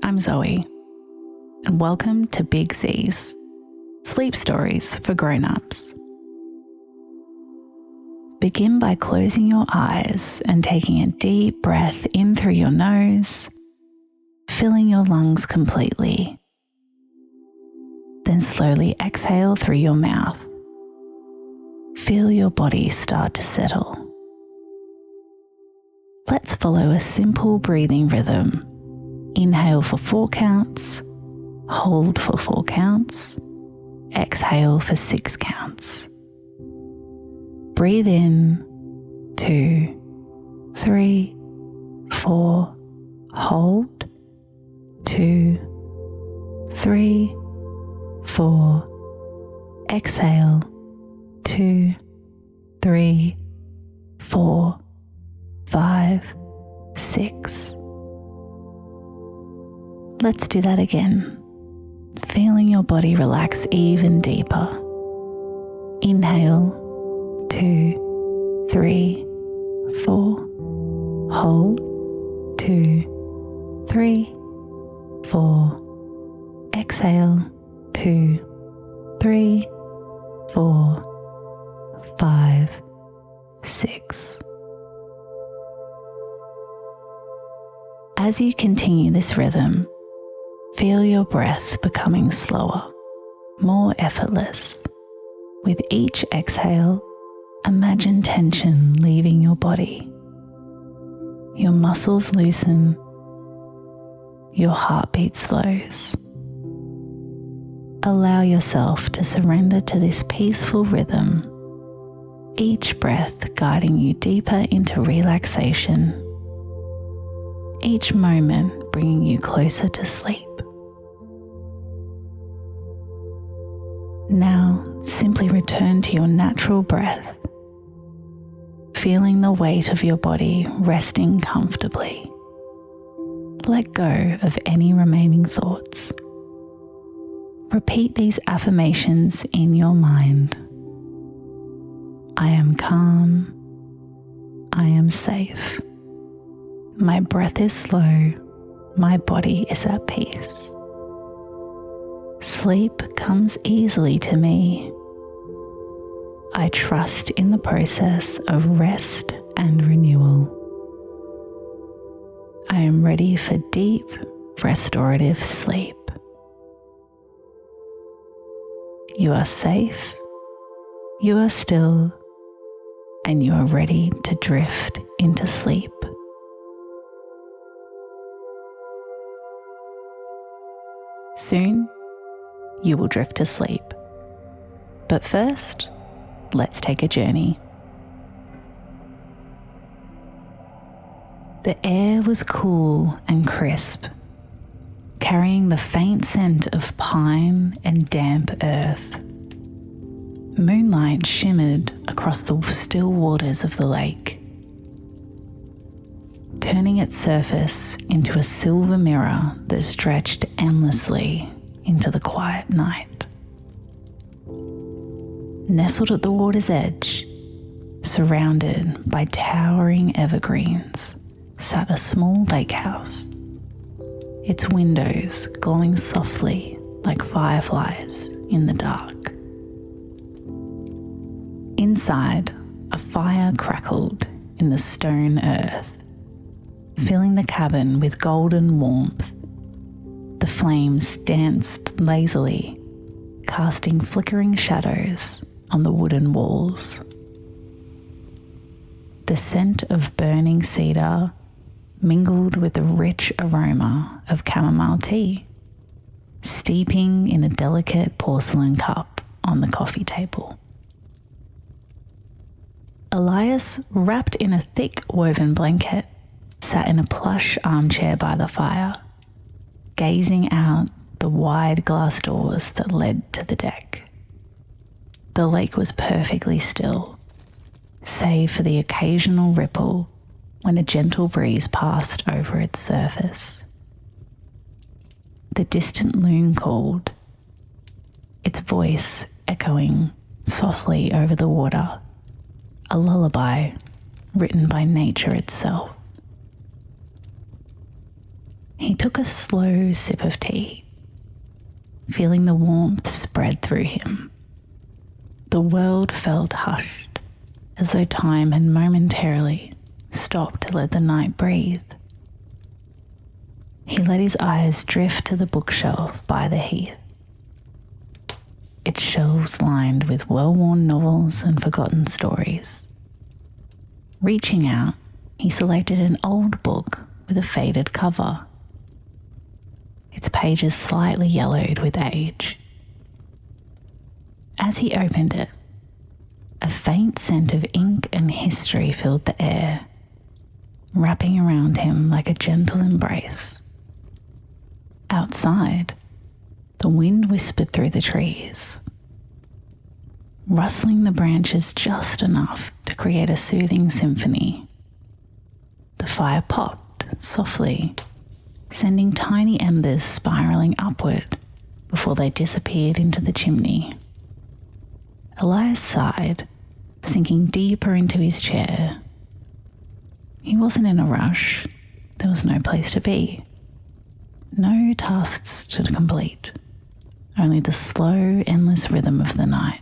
I'm Zoe, and welcome to Big Z's, Sleep Stories for Grown-Ups. Begin by closing your eyes and taking a deep breath in through your nose, filling your lungs completely. Then slowly exhale through your mouth. Feel your body start to settle. Let's follow a simple breathing rhythm. Inhale for 4 counts, hold for 4 counts, exhale for 6 counts. Breathe in, 2, 3, 4, hold, 2, 3, 4, exhale, 2, 3, 4, 5, 6. Let's do that again, feeling your body relax even deeper. Inhale, 2, 3, 4, hold, 2, 3, 4, exhale, 2, 3, 4, 5, 6. As you continue this rhythm, feel your breath becoming slower, more effortless. With each exhale, imagine tension leaving your body. Your muscles loosen, your heartbeat slows. Allow yourself to surrender to this peaceful rhythm, each breath guiding you deeper into relaxation, each moment bringing you closer to sleep. Now, simply return to your natural breath, feeling the weight of your body resting comfortably. Let go of any remaining thoughts. Repeat these affirmations in your mind. I am calm. I am safe. My breath is slow. My body is at peace. Sleep comes easily to me. I trust in the process of rest and renewal. I am ready for deep, restorative sleep. You are safe, you are still, and you are ready to drift into sleep. Soon, you will drift to sleep. But first, let's take a journey. The air was cool and crisp, carrying the faint scent of pine and damp earth. Moonlight shimmered across the still waters of the lake, turning its surface into a silver mirror that stretched endlessly into the quiet night. Nestled at the water's edge, surrounded by towering evergreens, sat a small lake house, its windows glowing softly like fireflies in the dark. Inside, a fire crackled in the stone earth, filling the cabin with golden warmth. The flames danced lazily, casting flickering shadows on the wooden walls. The scent of burning cedar mingled with the rich aroma of chamomile tea, steeping in a delicate porcelain cup on the coffee table. Elias, wrapped in a thick woven blanket, sat in a plush armchair by the fire, gazing out the wide glass doors that led to the deck. The lake was perfectly still, save for the occasional ripple when a gentle breeze passed over its surface. The distant loon called, its voice echoing softly over the water, a lullaby written by nature itself. He took a slow sip of tea, feeling the warmth spread through him. The world felt hushed, as though time had momentarily stopped to let the night breathe. He let his eyes drift to the bookshelf by the heath. Its shelves lined with well-worn novels and forgotten stories. Reaching out, he selected an old book with a faded cover, its pages slightly yellowed with age. As he opened it, a faint scent of ink and history filled the air, wrapping around him like a gentle embrace. Outside, the wind whispered through the trees, rustling the branches just enough to create a soothing symphony. The fire popped softly, sending tiny embers spiraling upward before they disappeared into the chimney. Elias sighed, sinking deeper into his chair. He wasn't in a rush. There was no place to be. No tasks to complete. Only the slow, endless rhythm of the night.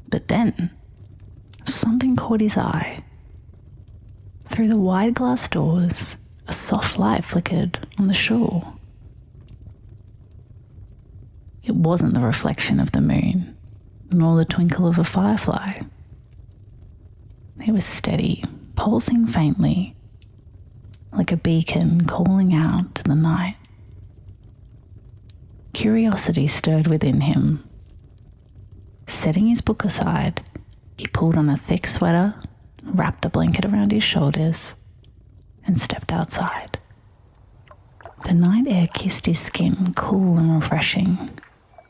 But then, something caught his eye. Through the wide glass doors, a soft light flickered on the shore. It wasn't the reflection of the moon, nor the twinkle of a firefly. It was steady, pulsing faintly, like a beacon calling out to the night. Curiosity stirred within him. Setting his book aside, he pulled on a thick sweater, wrapped a blanket around his shoulders, and stepped outside. The night air kissed his skin, cool and refreshing.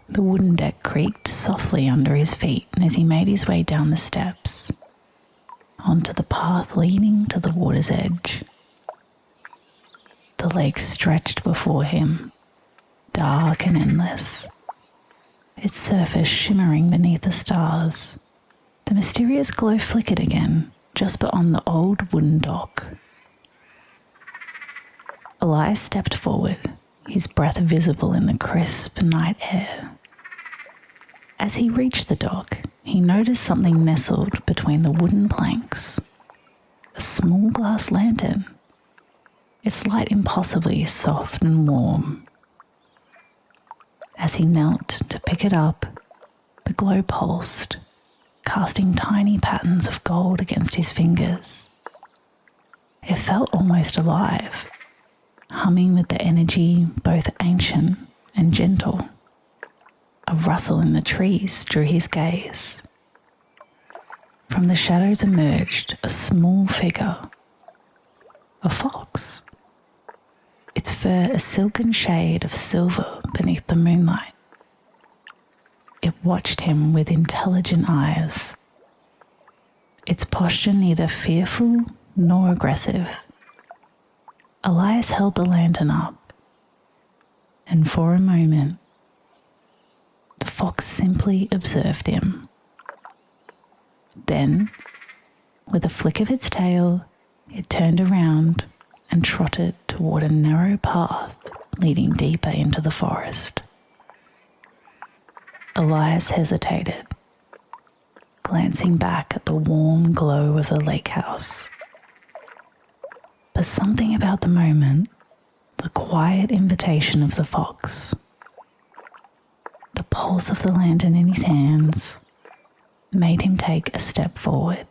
The wooden deck creaked softly under his feet as he made his way down the steps, onto the path leading to the water's edge. The lake stretched before him, dark and endless, its surface shimmering beneath the stars. The mysterious glow flickered again, just beyond the old wooden dock. Elias stepped forward, his breath visible in the crisp night air. As he reached the dock, he noticed something nestled between the wooden planks. A small glass lantern, its light impossibly soft and warm. As he knelt to pick it up, the glow pulsed, casting tiny patterns of gold against his fingers. It felt almost alive, humming with the energy both ancient and gentle. A rustle in the trees drew his gaze. From the shadows emerged a small figure, a fox, its fur a silken shade of silver beneath the moonlight. It watched him with intelligent eyes, its posture neither fearful nor aggressive. Elias held the lantern up, and for a moment, the fox simply observed him. Then, with a flick of its tail, it turned around and trotted toward a narrow path leading deeper into the forest. Elias hesitated, glancing back at the warm glow of the lake house. But something about the moment, the quiet invitation of the fox, the pulse of the lantern in his hands, made him take a step forward.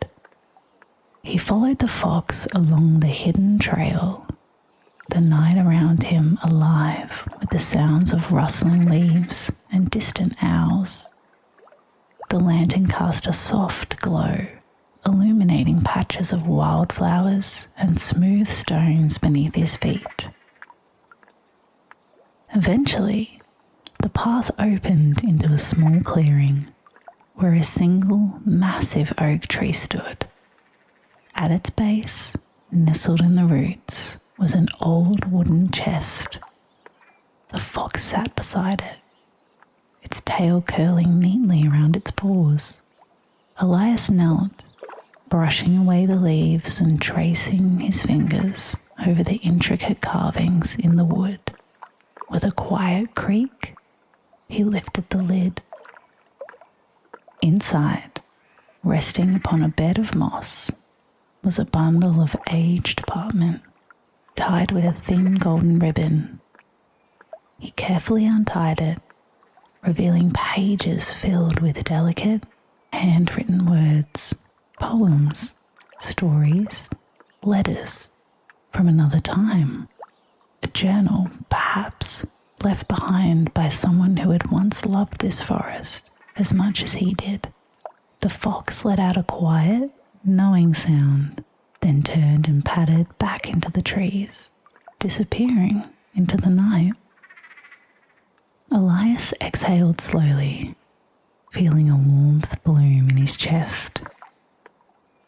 He followed the fox along the hidden trail, the night around him alive with the sounds of rustling leaves and distant owls. The lantern cast a soft glow, illuminating patches of wildflowers and smooth stones beneath his feet. Eventually, the path opened into a small clearing where a single massive oak tree stood. At its base, nestled in the roots, was an old wooden chest. The fox sat beside it, its tail curling neatly around its paws. Elias knelt, brushing away the leaves and tracing his fingers over the intricate carvings in the wood. With a quiet creak, he lifted the lid. Inside, resting upon a bed of moss, was a bundle of aged parchment tied with a thin golden ribbon. He carefully untied it, revealing pages filled with delicate, handwritten words, poems, stories, letters from another time. A journal, perhaps, left behind by someone who had once loved this forest as much as he did. The fox let out a quiet, knowing sound, then turned and padded back into the trees, disappearing into the night. Elias exhaled slowly, feeling a warmth bloom in his chest.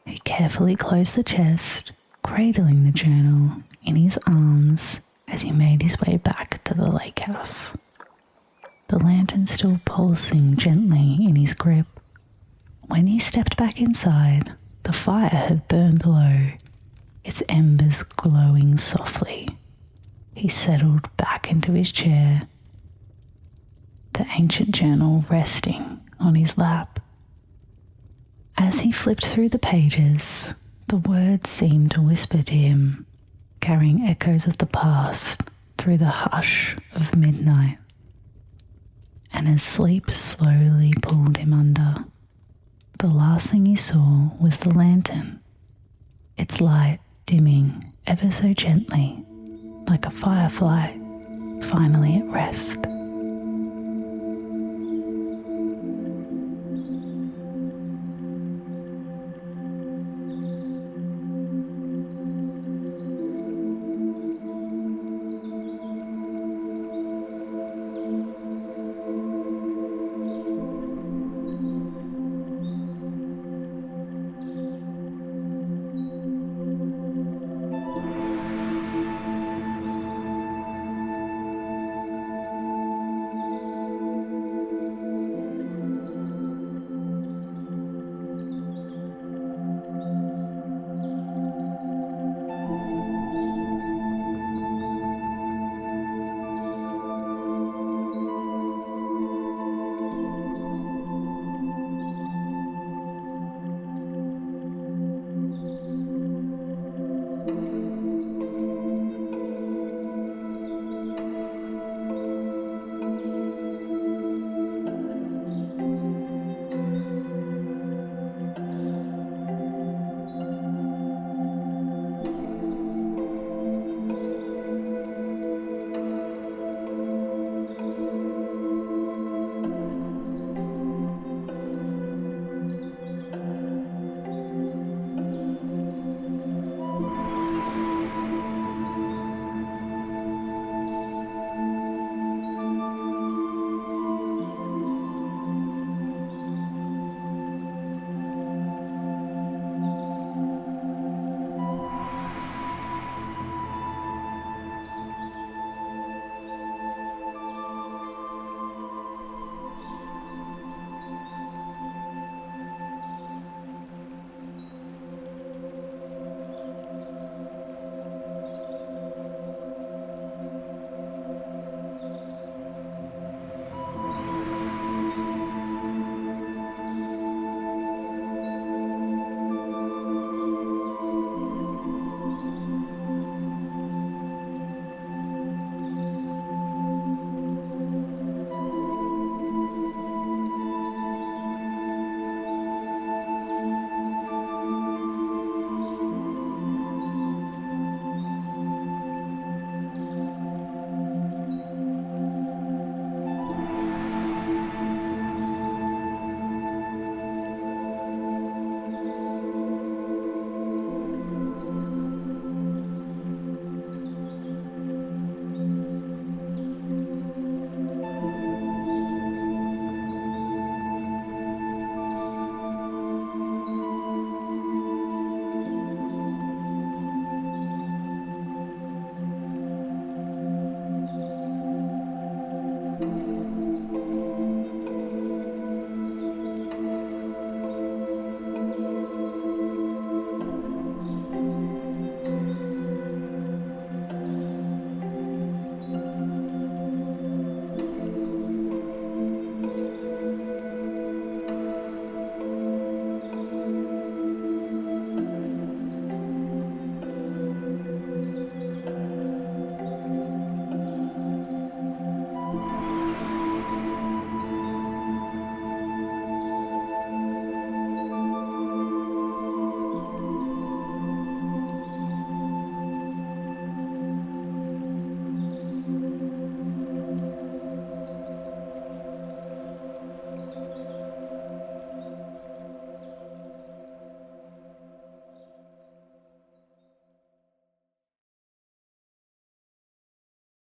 He carefully closed the chest, cradling the journal in his arms as he made his way back to the lake house. The lantern still pulsing gently in his grip. When he stepped back inside, the fire had burned low, its embers glowing softly. He settled back into his chair, the ancient journal resting on his lap. As he flipped through the pages, the words seemed to whisper to him, carrying echoes of the past through the hush of midnight. And as sleep slowly pulled him under, the last thing he saw was the lantern, its light dimming ever so gently, like a firefly finally at rest.